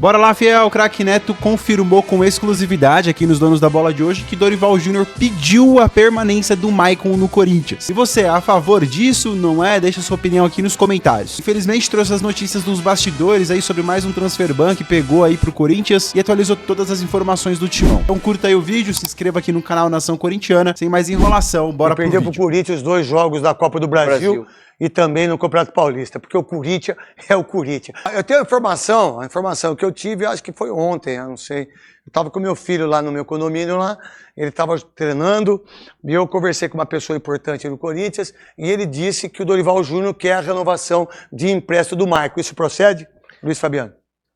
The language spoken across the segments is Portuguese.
Bora lá, fiel. O craque Neto confirmou com exclusividade aqui nos Donos da Bola de hoje que Dorival Júnior pediu a permanência do Maicon no Corinthians. E você é a favor disso? Não é? Deixa sua opinião aqui nos comentários. Infelizmente trouxe as notícias dos bastidores aí sobre mais um transfer ban que pegou aí pro Corinthians e atualizou todas as informações do timão. Então curta aí o vídeo, se inscreva aqui no canal Nação Corintiana. Sem mais enrolação, bora pro vídeo. Perdeu pro Corinthians os 2 jogos da Copa do Brasil. E também no Campeonato Paulista, porque o Corinthians é o Corinthians. Eu tenho a informação que eu tive, acho que foi ontem, eu não sei. Eu estava com meu filho lá no meu condomínio lá, ele estava treinando, e eu conversei com uma pessoa importante no Corinthians, e ele disse que o Dorival Júnior quer a renovação de empréstimo do Maicon. Isso procede, Luiz Fabiano?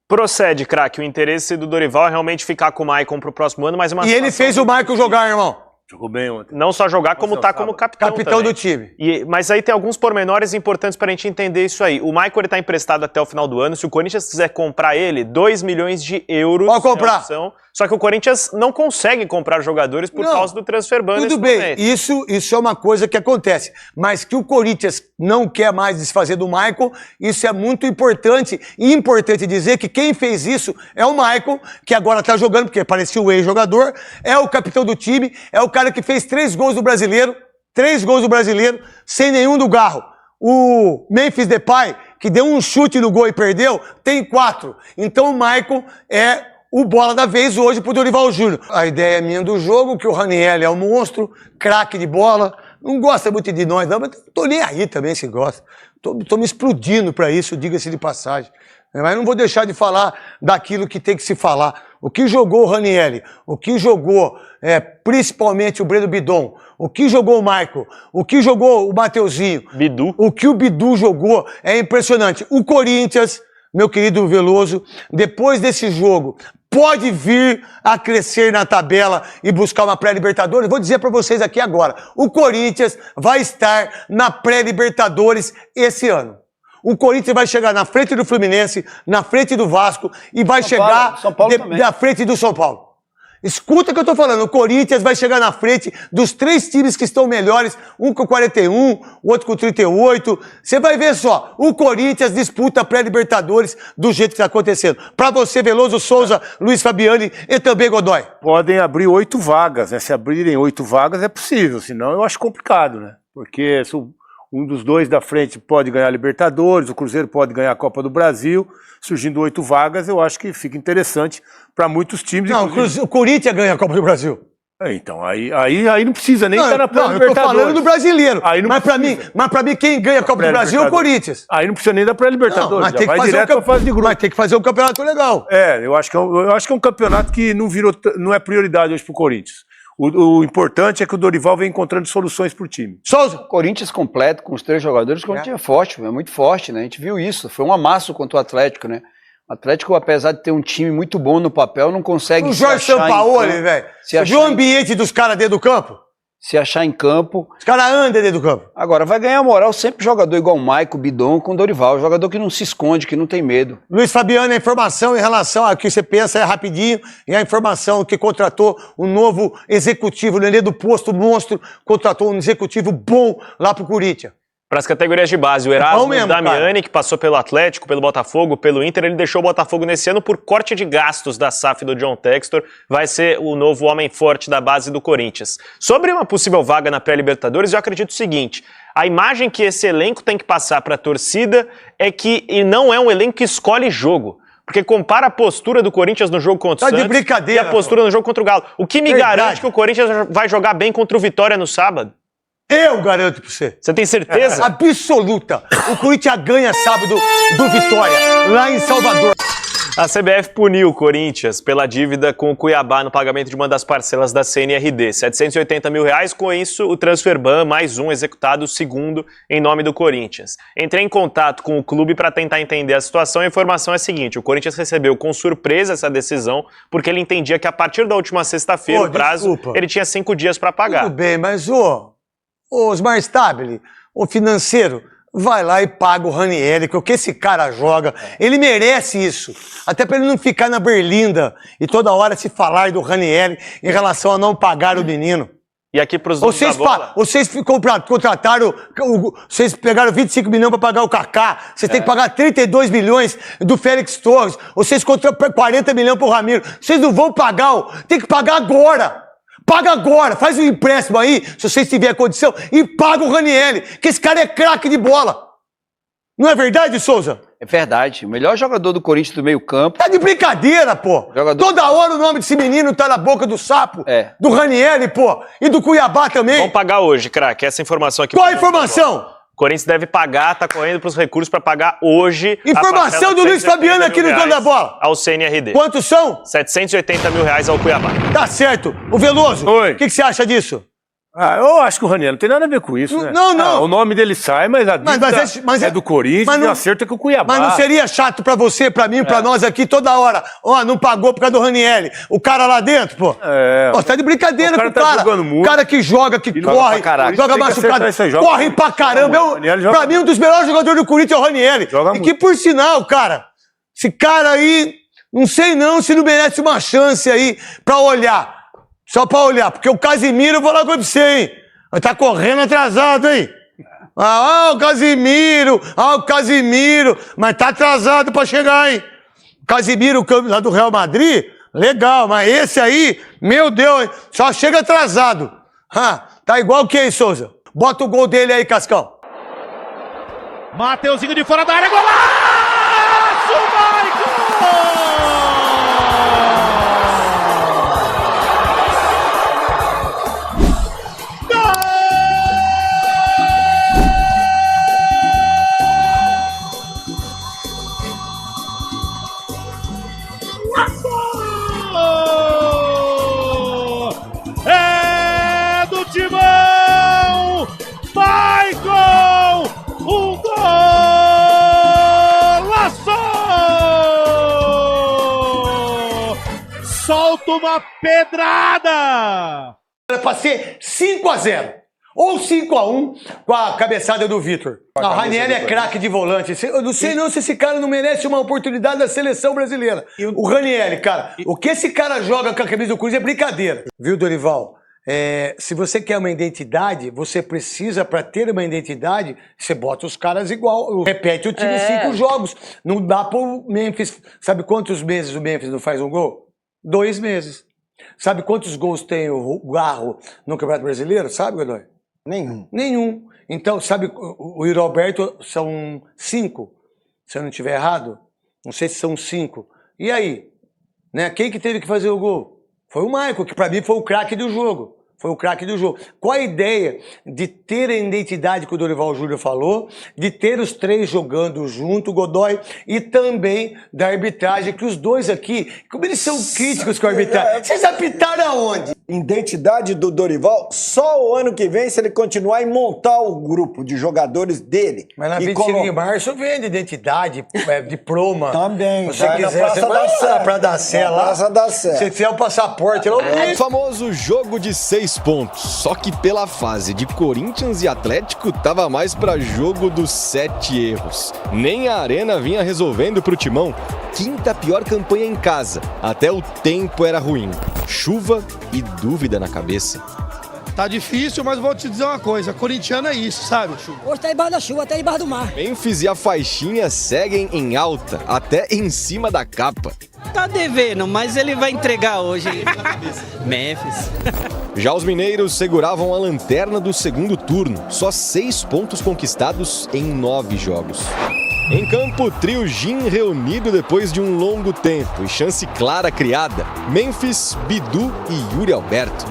Procede, craque. O interesse do Dorival é realmente ficar com o Maicon pro próximo ano, mas uma... E ele fez o Maicon jogar, irmão. Jogou bem ontem. Não só jogar, como tá como capitão Capitão também do time. Mas aí tem alguns pormenores importantes pra gente entender isso aí. O Maicon, ele tá emprestado até o final do ano. Se o Corinthians quiser comprar ele, 2 milhões de euros. Pode comprar. Só que o Corinthians não consegue comprar jogadores por causa do transfer ban. Tudo bem, isso é uma coisa que acontece. Mas que o Corinthians não quer mais desfazer do Maicon, isso é muito importante. E importante dizer que quem fez isso é o Maicon, que agora tá jogando, porque parecia o ex-jogador, é o capitão do time, é o cara que fez 3 gols do Brasileiro, 3 gols do Brasileiro, sem nenhum do Garro. O Memphis Depay, que deu um chute no gol e perdeu, tem 4. Então o Maicon é o bola da vez hoje pro Dorival Júnior. A ideia minha do jogo, que o Raniel é um monstro, craque de bola, não gosta muito de nós, não, mas tô nem aí também se gosta. Tô me explodindo pra isso, diga-se de passagem. Mas não vou deixar de falar daquilo que tem que se falar. O que jogou o Raniel, o que jogou principalmente o Breno Bidon, o que jogou o Maicon, o que jogou o Mateuzinho, Bidu. O que o Bidu jogou é impressionante. O Corinthians, meu querido Veloso, depois desse jogo, pode vir a crescer na tabela e buscar uma pré-Libertadores. Vou dizer para vocês aqui agora, o Corinthians vai estar na pré-Libertadores esse ano. O Corinthians vai chegar na frente do Fluminense, na frente do Vasco e vai chegar na frente do São Paulo. Escuta o que eu tô falando, o Corinthians vai chegar na frente dos 3 times que estão melhores, um com 41, o outro com 38. Você vai ver só, o Corinthians disputa a pré-Libertadores do jeito que está acontecendo. Para você, Veloso, Souza, Luiz Fabiani e também Godoy. Podem abrir 8 vagas, né? Se abrirem 8 vagas é possível, senão eu acho complicado, né? Porque se um dos 2 da frente pode ganhar a Libertadores, o Cruzeiro pode ganhar a Copa do Brasil, surgindo 8 vagas, eu acho que fica interessante para muitos times. Não, o Corinthians ganha a Copa do Brasil. Então, aí não precisa nem estar na pré-Libertadores. Eu tô falando do brasileiro. Mas pra mim, quem ganha a Copa do Brasil é o Corinthians. Aí não precisa nem da pré-Libertadores, já vai direto pra fase de grupo. Mas tem que fazer um campeonato legal. Eu acho que é um campeonato que não é prioridade hoje pro Corinthians. O importante é que o Dorival vem encontrando soluções pro time. Souza! O Corinthians completo, com os 3 jogadores, o Corinthians é forte, é muito forte, né? A gente viu isso, foi um amasso contra o Atlético, né? O Atlético, apesar de ter um time muito bom no papel, não consegue se achar em campo. O Jorge Sampaoli, velho, você viu o ambiente dos caras dentro do campo? Se achar em campo. Os caras andam dentro do campo. Agora, vai ganhar moral sempre jogador igual o Maicon, Bidon com o Dorival. Jogador que não se esconde, que não tem medo. Luiz Fabiano, a informação em relação ao que você pensa é rapidinho. E a informação que contratou um novo executivo, o Nenê do Posto Monstro, contratou um executivo bom lá pro Corinthians. Para as categorias de base, o Erasmo Damiani, que passou pelo Atlético, pelo Botafogo, pelo Inter, ele deixou o Botafogo nesse ano por corte de gastos da SAF do John Textor, vai ser o novo homem forte da base do Corinthians. Sobre uma possível vaga na pré-Libertadores, eu acredito o seguinte, a imagem que esse elenco tem que passar para a torcida é que não é um elenco que escolhe jogo. Porque compara a postura do Corinthians no jogo contra o Santos de brincadeira, e a postura no jogo contra o Galo. O que me garante que o Corinthians vai jogar bem contra o Vitória no sábado? Eu garanto pra você. Você tem certeza? Absoluta. O Corinthians ganha sábado do Vitória, lá em Salvador. A CBF puniu o Corinthians pela dívida com o Cuiabá no pagamento de uma das parcelas da CNRD, R$780 mil. Com isso, o transfer ban, mais um executado, segundo em nome do Corinthians. Entrei em contato com o clube para tentar entender a situação. A informação é a seguinte, o Corinthians recebeu com surpresa essa decisão, porque ele entendia que a partir da última sexta-feira, o prazo, ele tinha 5 dias para pagar. Tudo bem, mas o Smart Stable, o financeiro, vai lá e paga o Ranieri, que o que esse cara joga, ele merece isso. Até para ele não ficar na berlinda e toda hora se falar do Ranieri em relação a não pagar o menino. E aqui pros donos da bola... Vocês contrataram, vocês pegaram 25 milhões para pagar o Kaká, vocês têm que pagar 32 milhões do Félix Torres, vocês contrataram 40 milhões pro Ramiro, vocês não vão pagar, tem que pagar agora. Paga agora, faz um empréstimo aí, se vocês tiverem condição, e paga o Ranieri, que esse cara é craque de bola. Não é verdade, Souza? É verdade. O melhor jogador do Corinthians do meio-campo. Tá de brincadeira, pô. Toda hora o nome desse menino tá na boca do sapo. Do Ranieri, pô. E do Cuiabá também. Vamos pagar hoje, craque. Essa informação aqui. Qual a informação? O Corinthians deve pagar, tá correndo pros recursos para pagar hoje. Informação do Luiz Fabiano aqui no Dono da Bola. Ao CNRD. Quantos são? 780 mil reais ao Cuiabá. Tá certo. O Veloso, o que você acha disso? Eu acho que o Ranieri não tem nada a ver com isso, né? Não. O nome dele sai, mas a dívida é do Corinthians e o acerto é com o Cuiabá. Mas não seria chato pra você, pra mim, pra nós aqui toda hora? Não pagou por causa do Ranieri. O cara lá dentro, pô. Você tá de brincadeira com o cara. Jogando muito. O cara que joga, que corre, joga machucado, corre pra caramba. Pra mim, um dos melhores jogadores do Corinthians é o Ranieri. E que, por sinal, cara, esse cara aí, não sei não se não merece uma chance aí pra olhar. Só pra olhar, porque o Casimiro, eu vou lá com você, hein? Tá correndo atrasado, hein? O Casimiro, mas tá atrasado pra chegar, hein? O Casimiro, lá do Real Madrid, legal, mas esse aí, meu Deus, só chega atrasado. Tá igual quem, Souza? Bota o gol dele aí, Cascão. Mateuzinho de fora da área, golaço, Maicon! É do Timão! Maicon! Um golaço! Solta uma pedrada! Era pra ser 5-0. Ou 5-1 com a cabeçada do Vitor. O Ranieri é craque de volante. Eu não sei não se esse cara não merece uma oportunidade da seleção brasileira. O Ranieri, cara, o que esse cara joga com a camisa do Corinthians é brincadeira. Viu, Dorival? Se você quer uma identidade, você precisa, pra ter uma identidade, você bota os caras igual. Repete o time 5 jogos. Não dá pro Memphis. Sabe quantos meses o Memphis não faz um gol? 2 meses. Sabe quantos gols tem o Garro no Campeonato Brasileiro? Sabe, Godoy? Nenhum. Então, sabe, o Yuri Alberto são 5, se eu não estiver errado. Não sei se são 5. E aí? Né? Quem que teve que fazer o gol? Foi o Maicon, que pra mim foi o craque do jogo. Qual a ideia de ter a identidade que o Dorival Júnior falou, de ter os 3 jogando junto, o Godoy, e também da arbitragem, que os dois aqui, como eles são críticos com a arbitragem, vocês apitaram aonde? Identidade do Dorival só o ano que vem, se ele continuar e montar o grupo de jogadores dele. Mas na 25 de março vende identidade, diploma. Também. Se você quiser, você vai lá pra dar sé lá. Se tiver o passaporte, eu O famoso jogo de 6 pontos. Só que pela fase de Corinthians e Atlético, tava mais pra jogo dos 7 erros. Nem a Arena vinha resolvendo pro Timão. 5ª pior campanha em casa. Até o tempo era ruim. Chuva e dúvida na cabeça. Tá difícil, mas vou te dizer uma coisa. Corintiano é isso, sabe? Hoje tá embaixo da chuva, até embaixo do mar. Memphis e a faixinha seguem em alta, até em cima da capa. Tá devendo, mas ele vai entregar hoje. Memphis. Já os mineiros seguravam a lanterna do segundo turno. Só 6 pontos conquistados em 9 jogos. Em campo, trio Gin reunido depois de um longo tempo e chance clara criada. Memphis, Bidu e Yuri Alberto.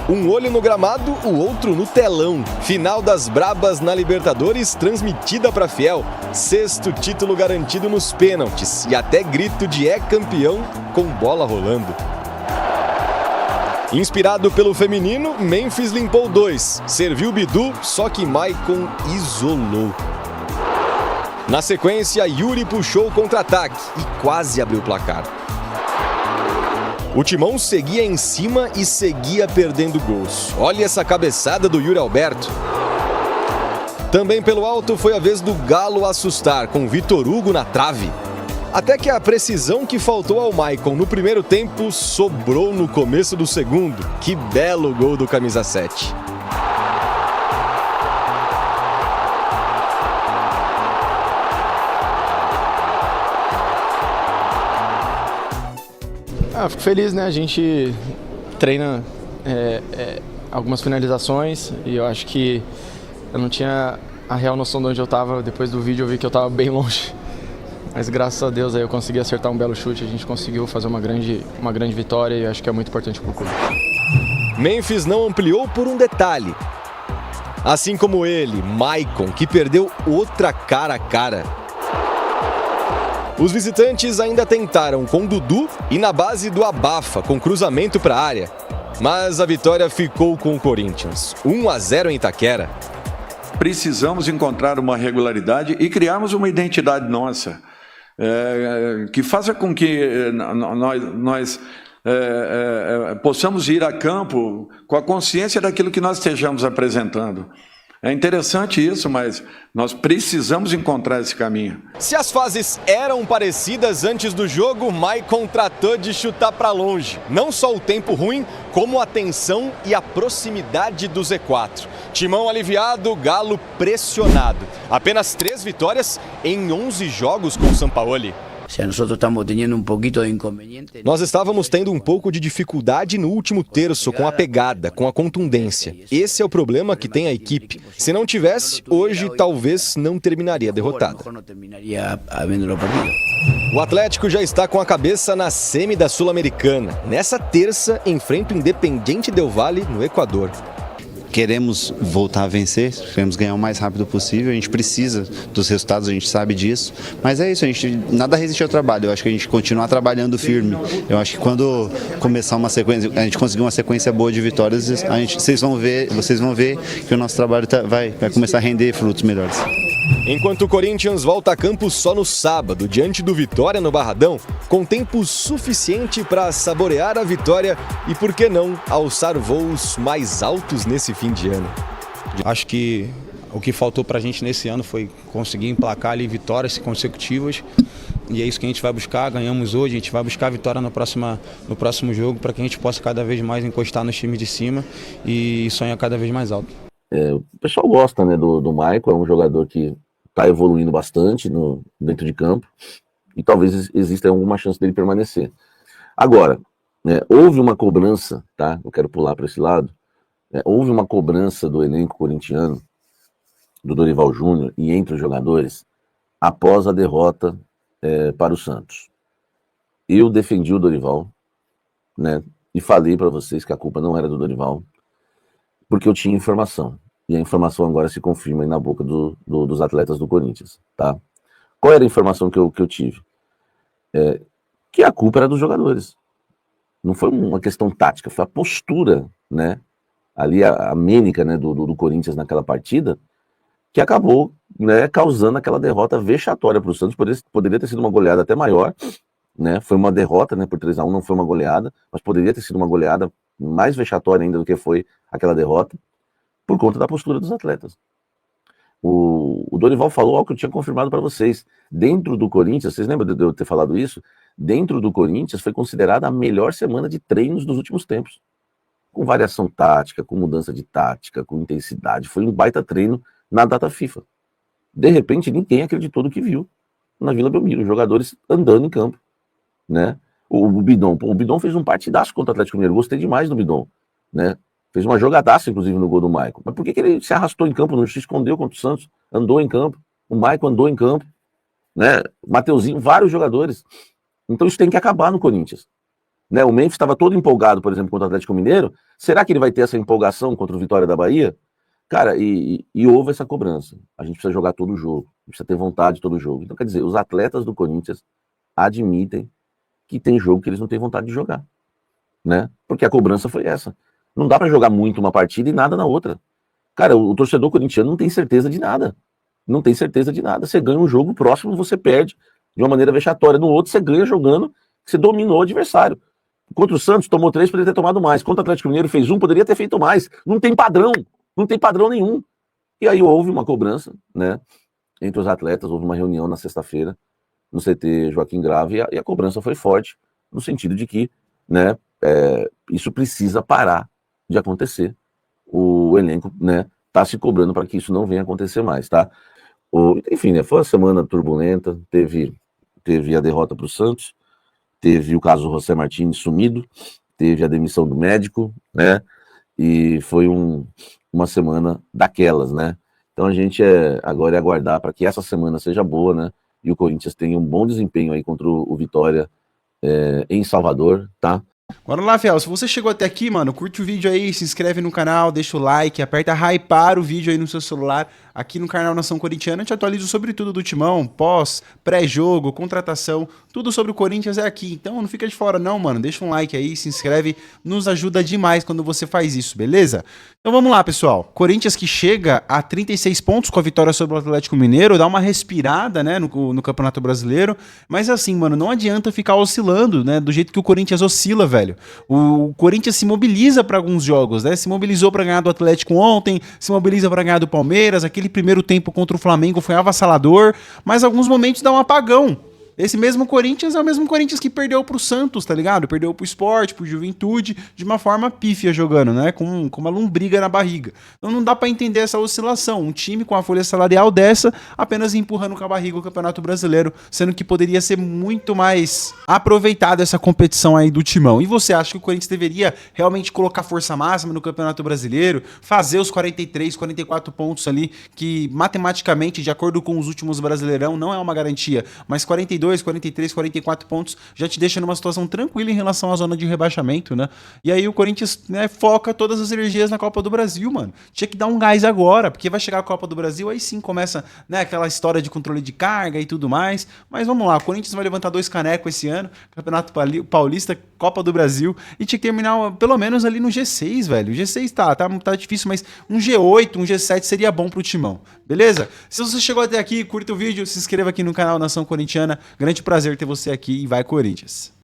Um olho no gramado, o outro no telão. Final das brabas na Libertadores, transmitida para Fiel. 6º título garantido nos pênaltis e até grito de campeão com bola rolando. Inspirado pelo feminino, Memphis limpou 2. Serviu Bidu, só que Maicon isolou. Na sequência, Yuri puxou o contra-ataque e quase abriu o placar. O Timão seguia em cima e seguia perdendo gols. Olha essa cabeçada do Yuri Alberto. Também pelo alto foi a vez do Galo assustar, com Vitor Hugo na trave. Até que a precisão que faltou ao Maicon no primeiro tempo sobrou no começo do segundo. Que belo gol do camisa 7. Fico feliz, né? A gente treina algumas finalizações e eu acho que eu não tinha a real noção de onde eu estava. Depois do vídeo eu vi que eu estava bem longe. Mas graças a Deus aí eu consegui acertar um belo chute, a gente conseguiu fazer uma grande vitória e acho que é muito importante para o clube. Memphis não ampliou por um detalhe. Assim como ele, Maicon, que perdeu outra cara a cara. Os visitantes ainda tentaram com Dudu e na base do abafa, com cruzamento para a área. Mas a vitória ficou com o Corinthians, 1-0 em Itaquera. Precisamos encontrar uma regularidade e criarmos uma identidade nossa, que faça com que nós possamos ir a campo com a consciência daquilo que nós estejamos apresentando. É interessante isso, mas nós precisamos encontrar esse caminho. Se as fases eram parecidas antes do jogo, Maicon tratou de chutar para longe. Não só o tempo ruim, como a tensão e a proximidade do Z4. Timão aliviado, Galo pressionado. Apenas 3 vitórias em 11 jogos com o Sampaoli. Nós estávamos tendo um pouco de dificuldade no último terço com a pegada, com a contundência. Esse é o problema que tem a equipe. Se não tivesse, hoje talvez não terminaria derrotada. O Atlético já está com a cabeça na semi da Sul-Americana. Nessa terça, enfrenta o Independiente Del Valle no Equador. Queremos voltar a vencer, queremos ganhar o mais rápido possível, a gente precisa dos resultados, a gente sabe disso, mas é isso, nada resiste ao trabalho, eu acho que a gente continuar trabalhando firme, eu acho que quando começar uma sequência, a gente conseguir uma sequência boa de vitórias, vocês vão ver que o nosso trabalho vai começar a render frutos melhores. Enquanto o Corinthians volta a campo só no sábado, diante do Vitória no Barradão, com tempo suficiente para saborear a vitória e, por que não, alçar voos mais altos nesse fim de ano. Acho que o que faltou para a gente nesse ano foi conseguir emplacar ali vitórias consecutivas e é isso que a gente vai buscar. Ganhamos hoje, a gente vai buscar a vitória no próximo jogo para que a gente possa cada vez mais encostar nos times de cima e sonhar cada vez mais alto. O pessoal gosta, né, do Maicon, é um jogador que está evoluindo bastante dentro de campo e talvez exista alguma chance dele permanecer. Agora, houve uma cobrança, tá? Eu quero pular para esse lado. Houve uma cobrança do elenco corintiano, do Dorival Júnior e entre os jogadores, após a derrota para o Santos. Eu defendi o Dorival, né, e falei para vocês que a culpa não era do Dorival, porque eu tinha informação. E a informação agora se confirma aí na boca dos atletas do Corinthians, tá? Qual era a informação que eu tive? Que a culpa era dos jogadores. Não foi uma questão tática, foi a postura, né? Ali a mênica, né, do Corinthians naquela partida, que acabou, né, causando aquela derrota vexatória para o Santos. Poderia ter sido uma goleada até maior, né? Foi uma derrota, né, por 3-1, não foi uma goleada, mas poderia ter sido uma goleada mais vexatória ainda do que foi aquela derrota, por conta da postura dos atletas. O Dorival falou algo que eu tinha confirmado para vocês. Dentro do Corinthians, vocês lembram de eu ter falado isso? Dentro do Corinthians foi considerada a melhor semana de treinos dos últimos tempos. Com variação tática, com mudança de tática, com intensidade. Foi um baita treino na data FIFA. De repente, ninguém acreditou no que viu na Vila Belmiro. Os jogadores andando em campo, né? O Bidon fez um partidaço contra o Atlético Mineiro. Gostei demais do Bidon, né? Fez uma jogadaça, inclusive, no gol do Maicon. Mas por que ele se arrastou em campo, não se escondeu contra o Santos? Andou em campo. O Maicon andou em campo, né? O Mateuzinho, vários jogadores. Então isso tem que acabar no Corinthians, né? O Memphis estava todo empolgado, por exemplo, contra o Atlético Mineiro. Será que ele vai ter essa empolgação contra o Vitória da Bahia? Cara, e houve essa cobrança. A gente precisa jogar todo o jogo. Precisa ter vontade todo o jogo. Então, quer dizer, os atletas do Corinthians admitem que tem jogo que eles não têm vontade de jogar, né? Porque a cobrança foi essa. Não dá para jogar muito uma partida e nada na outra. Cara, o torcedor corintiano não tem certeza de nada. Não tem certeza de nada. Você ganha um jogo, próximo você perde de uma maneira vexatória. No outro você ganha jogando, você dominou o adversário. Contra o Santos tomou 3, poderia ter tomado mais. Contra o Atlético Mineiro fez 1, poderia ter feito mais. Não tem padrão. Não tem padrão nenhum. E aí houve uma cobrança, né, entre os atletas. Houve uma reunião na sexta-feira no CT Joaquim Grave, e a cobrança foi forte, no sentido de que, né, isso precisa parar de acontecer. O elenco, né, tá se cobrando para que isso não venha acontecer mais, tá? Enfim, né, foi uma semana turbulenta, teve a derrota para o Santos, teve o caso do José Martins sumido, teve a demissão do médico, né, e foi uma semana daquelas, né? Então a gente agora é aguardar para que essa semana seja boa, né, e o Corinthians tenha um bom desempenho aí contra o Vitória em Salvador, tá? Bora lá, Fiel, se você chegou até aqui, mano, curte o vídeo aí, se inscreve no canal, deixa o like, aperta hypar o vídeo aí no seu celular. Aqui no canal Nação Corintiana, eu te atualizo sobre tudo do Timão, pós, pré-jogo, contratação, tudo sobre o Corinthians é aqui. Então não fica de fora não, mano, deixa um like aí, se inscreve, nos ajuda demais quando você faz isso, beleza? Então vamos lá, pessoal. Corinthians que chega a 36 pontos com a vitória sobre o Atlético Mineiro, dá uma respirada, né, no Campeonato Brasileiro, mas assim, mano, não adianta ficar oscilando, né, do jeito que o Corinthians oscila, velho. O Corinthians se mobiliza para alguns jogos, né, se mobilizou para ganhar do Atlético ontem, se mobiliza para ganhar do Palmeiras, aquele primeiro tempo contra o Flamengo foi avassalador, mas alguns momentos dá um apagão. Esse mesmo Corinthians é o mesmo Corinthians que perdeu pro Santos, tá ligado? Perdeu pro Sport, pro Juventude, de uma forma pífia jogando, né? Com uma lombriga na barriga. Então não dá pra entender essa oscilação. Um time com a folha salarial dessa, apenas empurrando com a barriga o Campeonato Brasileiro, sendo que poderia ser muito mais aproveitado essa competição aí do Timão. E você acha que o Corinthians deveria realmente colocar força máxima no Campeonato Brasileiro, fazer os 43, 44 pontos ali, que matematicamente, de acordo com os últimos Brasileirão, não é uma garantia, mas 42, 43, 44 pontos já te deixa numa situação tranquila em relação à zona de rebaixamento, né? E aí o Corinthians, né, foca todas as energias na Copa do Brasil, mano. Tinha que dar um gás agora, porque vai chegar a Copa do Brasil, aí sim começa, né, aquela história de controle de carga e tudo mais. Mas vamos lá, o Corinthians vai levantar 2 canecos esse ano, Campeonato Paulista, Copa do Brasil, e tinha que terminar pelo menos ali no G6, velho. O G6 tá difícil, mas um G8, um G7 seria bom pro Timão, beleza? Se você chegou até aqui, curta o vídeo, se inscreva aqui no canal Nação Corintiana. Grande prazer ter você aqui e vai Corinthians!